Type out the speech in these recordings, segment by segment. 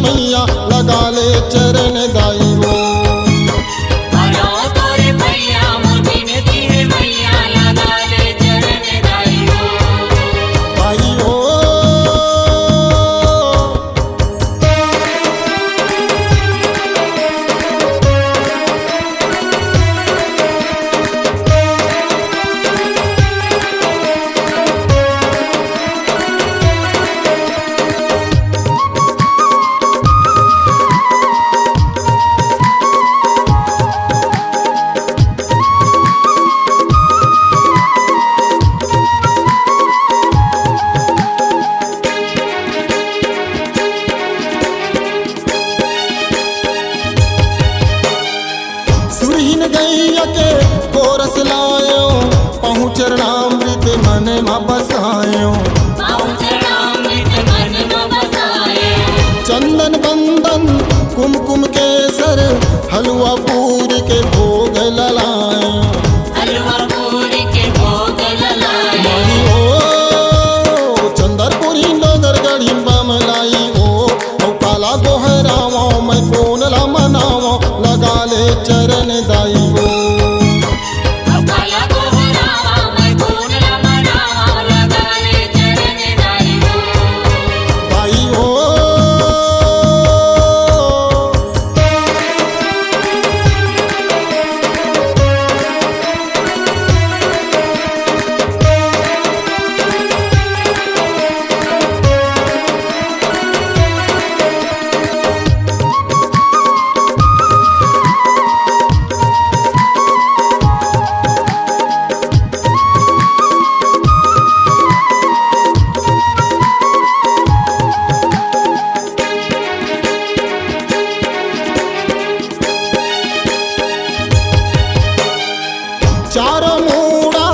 मैया लगा ले चरण दाई हो। सुरहीन गैया के कोरस लायो, पहुँच चरणामृत मन में बसायो। चंदन बंदन कुमकुम केसर हलवा पूरी के भोग ललायो। माई ओ चंदरपुरी नगर गढ़ी बमलाई ओ, काला गोहरावा मैं कौन ला मनावा लगा ले चरण दाई हो। चारों मूड़ा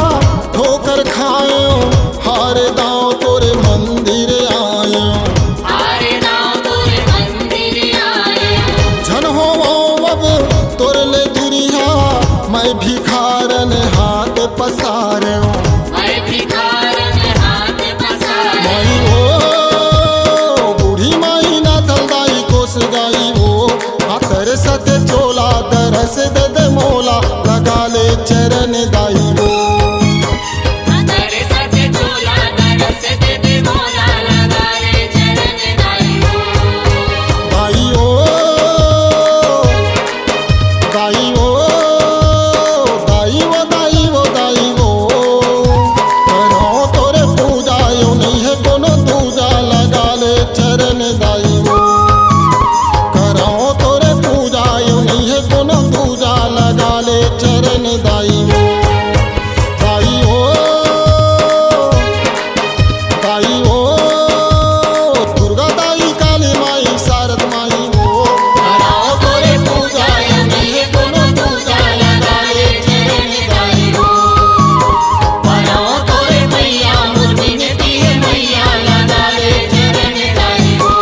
ठोकर खायो, हार दाव तोरे मंदिर आयो। झन हो अब तोर ले दुरिया मैं भिखारन हाथ पसारो। माई ओ बूढ़ी माई ना दलदाई कोस गाई ओ, हाथर सत चोला दरस दे दे मोला लगा ले चरण दाई हो। दाई हो दाई हो दाई हो दाई हो दाई हो, करो तोरे पूजा यो नहीं है कोनो दूजा लगा ले चरण दाई हो। करो तोरे पूजा यो नहीं है कोनो दूजा लगा ले चरण दाई हो। दाई हो दाई हो दुर्गा दाई काली माई शारद माई हो, कराओ तोरे पूजा यो नहीं है कोनो दूजा लगा ले चरण दाई हो। कराओ तोरे मैया मुर्गी ने दी है मैया लगा ले चरण दाई हो।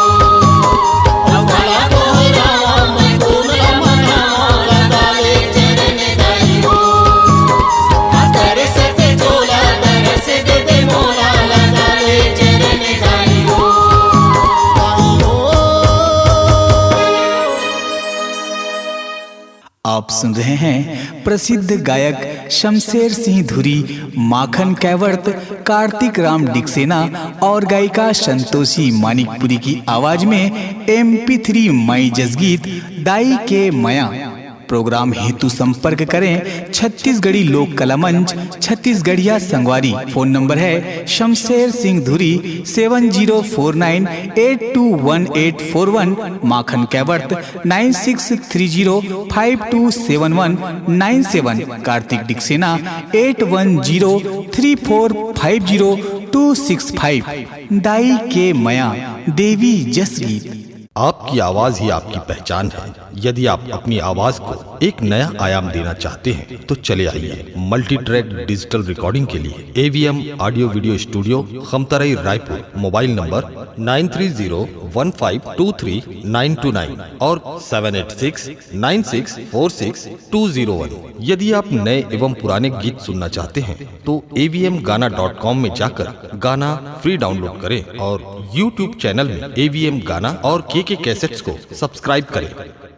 काला गोहरावा मैं कौन ला मनावा लगा ले चरण दाई हो। हाथर सते चोला दरस दे दे मोला लगा ले चरण दाई हो। दाई हो। आप सुन रहे हैं प्रसिद्ध गायक शमशेर सिंह धुरी, माखन कैवर्त, कार्तिक राम डिक्सेना और गायिका संतोषी मानिकपुरी की आवाज में MP3 मई जसगीत दाई के मया। प्रोग्राम हेतु संपर्क करें छत्तीसगढ़ी लोक कला मंच, छत्तीसगढ़िया संगवारी। फोन नंबर है शमशेर सिंह धुरी 7049821841, माखन कैवर्त 9630527197, कार्तिक डिक्सेना 8103450265। दाई के मया देवी जस गीत। आपकी आवाज ही आपकी पहचान है। यदि आप अपनी आवाज को एक नया आयाम देना चाहते हैं तो चले आइए मल्टी ट्रैक डिजिटल रिकॉर्डिंग के लिए AVM audio video studio, Khamtarai, Raipur. Mobile number 9301523929 और 7869646201। यदि आप नए एवं पुराने गीत सुनना चाहते हैं तो avmgana.com में जाकर गाना फ्री डाउनलोड करें और YouTube चैनल में AVM गाना और KK कैसेट्स को सब्सक्राइब करें